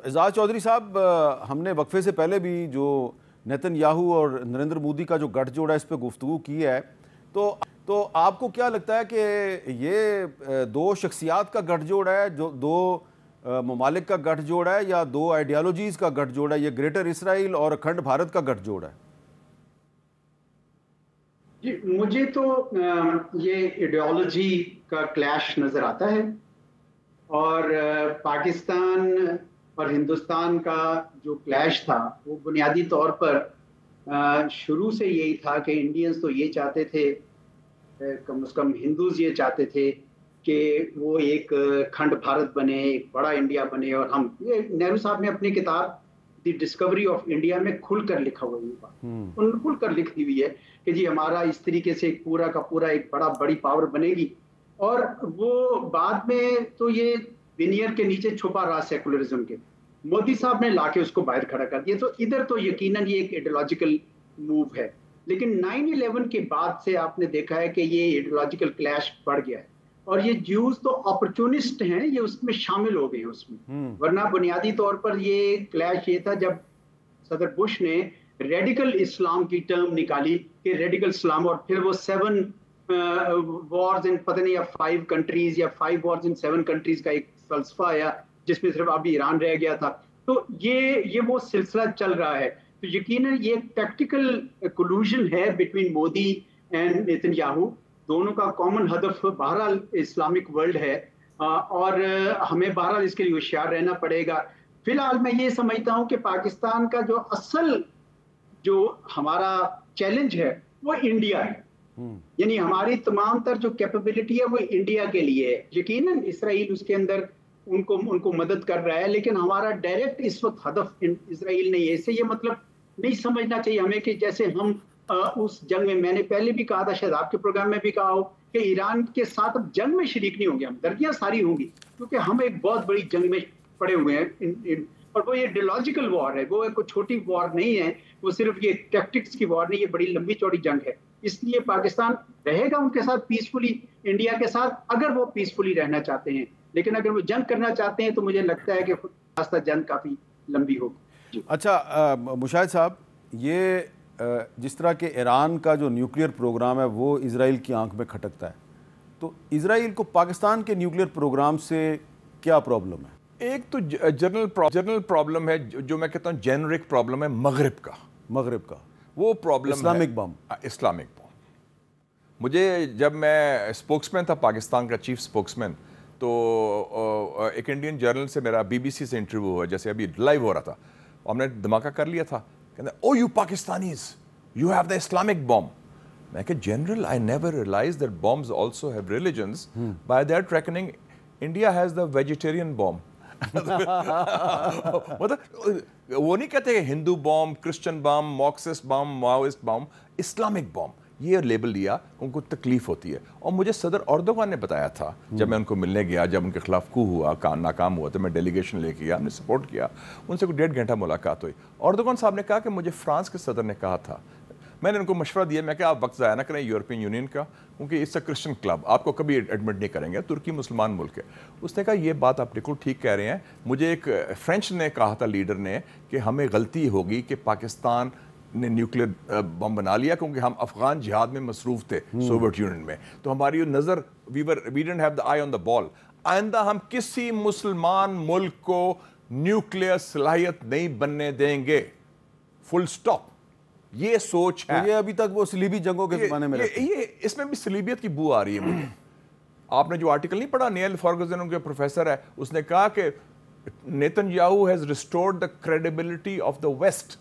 اعزاز چودھری صاحب، ہم نے وقفے سے پہلے بھی جو نیتن یاہو اور نریندر مودی کا جو گٹھ جوڑا ہے اس پہ گفتگو کی ہے، تو آپ کو کیا لگتا ہے کہ یہ دو شخصیات کا گٹھ جوڑ ہے، جو دو ممالک کا گٹھ جوڑ ہے، یا دو آئیڈیالوجیز کا گٹھ جوڑ ہے؟ یہ گریٹر اسرائیل اور اکھنڈ بھارت کا گٹھ جوڑ ہے؟ جی مجھے تو یہ ایڈیالوجی کا کلیش نظر آتا ہے، اور پاکستان اور ہندوستان کا جو کلیش تھا وہ بنیادی طور پر شروع سے یہی تھا کہ انڈینز تو یہ چاہتے تھے، کم از کم ہندوز یہ چاہتے تھے کہ وہ ایک کھنڈ بھارت بنے، ایک بڑا انڈیا بنے، اور ہم یہ نہرو صاحب نے اپنی کتاب دی ڈسکوری آف انڈیا میں کھل کر لکھا ہوا ہے، انہوں نے کھل کر لکھ دی ہوئی ہے کہ جی ہمارا اس طریقے سے ایک پورا کا پورا ایک بڑی پاور بنے گی. اور وہ بعد میں تو یہ وینئر کے نیچے چھپا رہا سیکولرزم کے، مودی صاحب نے لا کے اس کو باہر کھڑا کر دیا. تو ادھر تو یقیناً یہ ایک ایڈیولوجیکل موو ہے، لیکن 9/11 کے بعد سے آپ نے دیکھا ہے کہ یہ ایڈیولوجیکل کلیش بڑھ گیا ہے، اور یہ جیوز تو اپرچونسٹ ہیں، یہ اس میں شامل ہو گئے ہیں اس میں. ورنہ بنیادی طور پر یہ کلیش یہ تھا جب صدر بش نے ریڈیکل اسلام کی ٹرم نکالی کہ ریڈیکل اسلام، اور پھر وہ 7 وارز ان پتہ نہیں 5 کنٹریز یا 5 وارز ان 7 کنٹریز کا ایک فلسفہ آیا جس میں صرف ابھی ایران رہ گیا تھا. تو یہ وہ سلسلہ چل رہا ہے. تو یقیناً یہ ٹیکٹیکل کولوژن ہے between Modi and Nitin Yahoo. دونوں کا کامن ہدف بہرحال اسلامک ورلڈ ہے، اور ہمیں بہرحال اس کے لیے ہوشیار رہنا پڑے گا. فی الحال میں یہ سمجھتا ہوں کہ پاکستان کا جو اصل جو ہمارا چیلنج ہے وہ انڈیا ہے، یعنی ہماری تمام تر جو کیپیبلٹی ہے وہ انڈیا کے لیے ہے. یقیناً اسرائیل اس کے اندر ان کو مدد کر رہا ہے، لیکن ہمارا ڈائریکٹ اس وقت ہدف اسرائیل نہیں ہے. اس سے یہ مطلب نہیں سمجھنا چاہیے ہمیں کہ جیسے ہم اس جنگ میں نے پہلے بھی کہا تھا، شاید آپ کے پروگرام میں بھی کہا ہو، کہ ایران کے ساتھ اب جنگ میں شریک نہیں ہوں گے، ہم درگیاں ساری ہوں گی، کیونکہ ہم ایک بہت بڑی جنگ میں پڑے ہوئے ہیں. اور وہ یہ ایڈیولوجیکل وار ہے، وہ کوئی چھوٹی وار نہیں ہے، وہ صرف یہ ٹیکٹکس کی وار نہیں، یہ بڑی لمبی چوڑی جنگ ہے. اس لیے پاکستان رہے گا ان کے ساتھ پیسفلی، انڈیا کے ساتھ، اگر وہ پیسفلی رہنا چاہتے ہیں. لیکن اگر وہ جنگ کرنا چاہتے ہیں تو مجھے لگتا ہے کہ راستہ جنگ کافی لمبی ہوگی. اچھا مشاہد صاحب، یہ جس طرح کہ ایران کا جو نیوکلیئر پروگرام ہے وہ اسرائیل کی آنکھ میں کھٹکتا ہے، تو اسرائیل کو پاکستان کے نیوکلیئر پروگرام سے کیا پرابلم ہے؟ ایک تو جنرل پرابلم ہے، جو میں کہتا ہوں جینرک پرابلم ہے مغرب کا وہ پرابلم اسلامک بم. مجھے جب میں اسپوکسمین تھا پاکستان کا، چیف اسپوکسمین، تو ایک انڈین جرنل سے میرا BBC سے انٹرویو ہوا، جیسے ابھی لائیو ہو رہا تھا، ہم نے دھماکہ کر لیا تھا، کہتے ہیں oh you Pakistanis you have the Islamic bomb. میں کہ general I never realize that bombs also have religions. By that reckoning India has the vegetarian bomb. مطلب وہ نہیں کہتے کہ Hindu bomb, Christian bomb, Marxist bomb, Maoist bomb, Islamic bomb. یہ label لیا، ان کو تکلیف ہوتی ہے. اور مجھے صدر اردوغان نے بتایا تھا جب میں ان کو ملنے گیا، جب ان کے خلاف کو ہوا، ناکام ہوا، تو میں ڈیلیگیشن لے کے گیا، ہم نے سپورٹ کیا. ان سے کوئی 1.5 گھنٹہ ملاقات ہوئی. اردوغان صاحب نے کہا کہ مجھے فرانس کے صدر نے کہا تھا، میں نے ان کو مشورہ دیا، میں کہ آپ وقت ضائع نہ کریں یورپین یونین کا، کیونکہ اس سے کرسچن کلب آپ کو کبھی ایڈمٹ نہیں کریں گے، ترکی مسلمان ملک ہے. اس نے کہا یہ بات آپ بالکل ٹھیک کہہ رہے ہیں. مجھے ایک فرینچ نے کہا تھا لیڈر نے کہ ہمیں غلطی ہوگی کہ پاکستان نے نیوکلیئر بم بنا لیا، کیونکہ ہم افغان جہاد میں مصروف تھے سوویت یونین میں، تو ہماری نظر وی ڈڈنٹ ہیو دا آئی آن دا بال. آئندہ ہم کسی مسلمان ملک کو نیوکلیئر صلاحیت نہیں بننے دیں گے، فل اسٹاپ. یہ سوچ ہے. یہ ابھی تک وہ صلیبی جنگوں کے زمانے میں یہ اس میں بھی صلیبیت کی بو آ رہی ہے مجھے. آپ نے جو آرٹیکل نہیں پڑھا، نیل فرگوسن ان کے پروفیسر ہے، اس نے کہا کہ Netanyahu has restored the credibility of the West.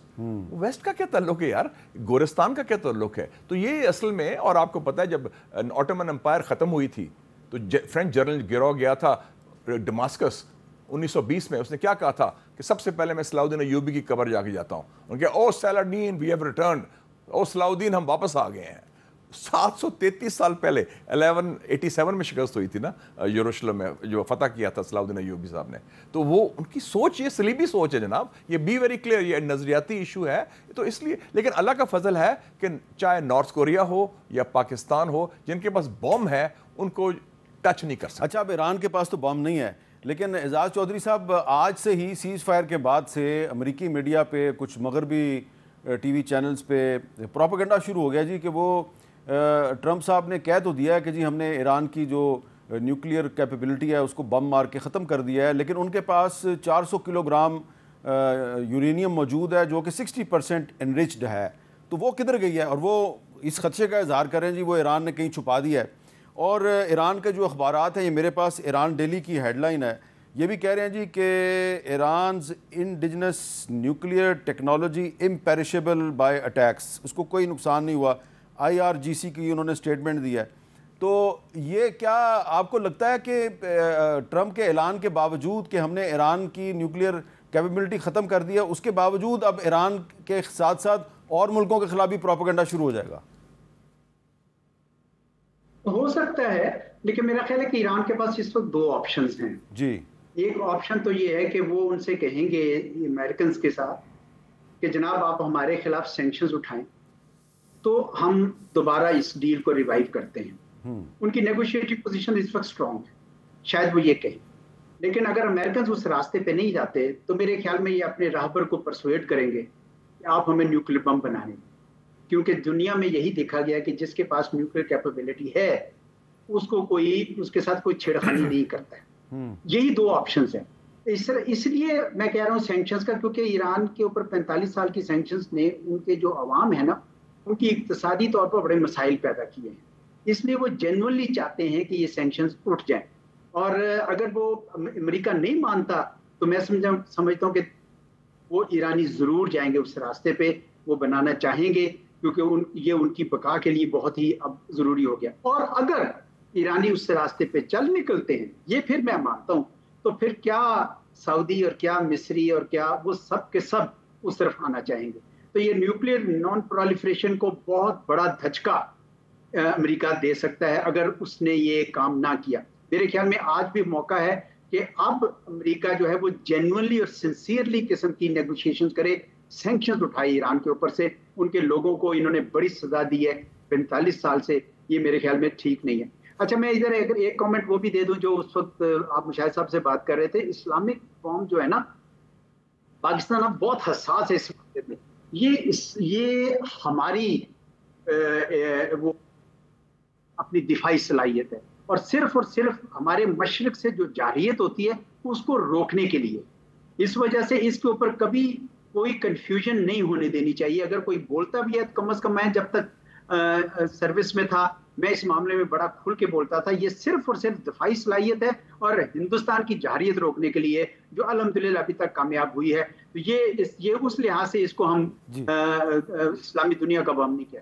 West کا کیا تعلق ہے یار، گورستان کا کیا تعلق ہے؟ تو یہ اصل میں، اور آپ کو پتہ ہے جب آٹومن امپائر ختم ہوئی تھی تو فرینچ جنرل گرو گیا تھا ڈماسکس 1920 میں. اس نے کیا کہا تھا کہ سب سے پہلے میں صلاح الدین ایوبی کی قبر جا کے جاتا ہوں. ان کے او سیلاڈین وی ہیو ریٹرنڈ، او صلاح الدین ہم واپس آ گئے ہیں. 733 سال پہلے 1187 میں شکست ہوئی تھی نا یروشلم میں، جو فتح کیا تھا صلاح الدین ایوبی صاحب نے. تو وہ ان کی سوچ یہ صلیبی سوچ ہے جناب، یہ بی ویری کلیئر، یہ نظریاتی ایشو ہے. تو اس لیے لیکن اللہ کا فضل ہے کہ چاہے نارتھ کوریا ہو یا پاکستان ہو، جن کے پاس بم ہے ان کو ٹچ نہیں کر سکتے. اچھا اب ایران کے پاس تو بم نہیں ہے، لیکن اعزاز چودھری صاحب آج سے ہی سیز فائر کے بعد سے امریکی میڈیا پہ کچھ مغربی ٹی وی چینلز پہ پروپیگنڈا شروع ہو گیا جی کہ وہ ٹرمپ صاحب نے کہہ تو دیا ہے کہ جی ہم نے ایران کی جو نیوکلیئر کیپیبلٹی ہے اس کو بم مار کے ختم کر دیا ہے، لیکن ان کے پاس 400 کلو گرام یورینیم موجود ہے جو کہ 60% انریچڈ ہے، تو وہ کدھر گئی ہے؟ اور وہ اس خدشے کا اظہار کریں جی وہ ایران نے کہیں چھپا دیا ہے۔ اور ایران کے جو اخبارات ہیں، یہ میرے پاس ایران ڈیلی کی ہیڈ لائن ہے، یہ بھی کہہ رہے ہیں جی کہ Iran's indigenous nuclear technology imperishable by attacks, اس کو کوئی نقصان نہیں ہوا، IRGC کی انہوں نے سٹیٹمنٹ دیا ہے۔ تو یہ کیا آپ کو لگتا ہے کہ ٹرمپ کے اعلان کے باوجود کہ ہم نے ایران کی نیوکلیئر کیپیبلٹی ختم کر دی ہے، اس کے باوجود اب ایران کے ساتھ ساتھ اور ملکوں کے خلاف بھی پروپیگنڈا شروع ہو جائے گا؟ ہو سکتا ہے، لیکن میرا خیال ہے کہ ایران کے پاس اس وقت 2 آپشنز ہیں جی۔ ایک آپشن تو یہ ہے کہ وہ ان سے کہیں گے امریکنز کے ساتھ کہ جناب آپ ہمارے خلاف سینکشنز اٹھائیں تو ہم دوبارہ اس ڈیل کو ریوائیو کرتے ہیں۔ ان کی نیگوشیٹنگ پوزیشن اس وقت اسٹرانگ ہے، شاید وہ یہ کہیں۔ لیکن اگر امریکنز اس راستے پہ نہیں جاتے تو میرے خیال میں یہ اپنے راہبر کو پرسویٹ کریں گے کہ آپ ہمیں نیوکلیر بم بنائیں، کیونکہ دنیا میں یہی دیکھا گیا کہ جس کے پاس نیوکلیر کیپیبلٹی ہے اس کو کوئی اس کے ساتھ کوئی چھیڑخانی نہیں کرتا ہے۔ یہی 2 آپشنز ہیں۔ اس لیے میں کہہ رہا ہوں سینکشنز کا، کیونکہ ایران کے اوپر 45 سال کی سینکشنز نے ان کے جو عوام ہے نا ان کی اقتصادی طور پر بڑے مسائل پیدا کیے ہیں، اس لیے وہ جینوئنلی چاہتے ہیں کہ یہ سینکشنز اٹھ جائیں۔ اور اگر وہ امریکہ نہیں مانتا تو میں سمجھتا ہوں کہ وہ ایرانی ضرور جائیں گے اس راستے پہ، وہ بنانا چاہیں گے، کیونکہ یہ ان کی بقا کے لیے بہت ہی اب ضروری ہو گیا۔ اور اگر ایرانی اس راستے پہ چل نکلتے ہیں، یہ پھر میں مانتا ہوں، تو پھر کیا سعودی اور کیا مصری اور کیا وہ سب کے سب اس طرف آنا چاہیں گے۔ تو یہ نیوکلیئر نان پرولیفریشن کو بہت بڑا دھچکا امریکہ دے سکتا ہے اگر اس نے یہ کام نہ کیا۔ میرے خیال میں آج بھی موقع ہے کہ اب امریکہ جو ہے وہ جینوئنلی اور سنسیئرلی قسم کی نیگوشیشنز کرے، سینکشنز اٹھائے ایران کے اوپر سے۔ ان کے لوگوں کو انہوں نے بڑی سزا دی ہے 45 سال سے، یہ میرے خیال میں ٹھیک نہیں ہے۔ اچھا، میں ادھر اگر ایک کامنٹ وہ بھی دے دوں جو اس وقت آپ مشاہد صاحب سے بات کر رہے تھے، اسلامک فارم جو ہے نا پاکستان اب بہت حساس ہے اس معاملے میں۔ یہ ہماری وہ اپنی دفاعی صلاحیت ہے، اور صرف ہمارے مشرق سے جو جارحیت ہوتی ہے اس کو روکنے کے لیے۔ اس وجہ سے اس کے اوپر کبھی کوئی کنفیوژن نہیں ہونے دینی چاہیے۔ اگر کوئی بولتا بھی ہے کم از کم، میں جب تک سروس میں تھا میں اس معاملے میں بڑا کھل کے بولتا تھا، یہ صرف اور صرف دفاعی صلاحیت ہے اور ہندوستان کی جارحیت روکنے کے لیے، جو الحمدللہ ابھی تک کامیاب ہوئی ہے۔ تو یہ اس لحاظ سے اس کو ہم اسلامی دنیا کا بم نہیں کہہ سکتے۔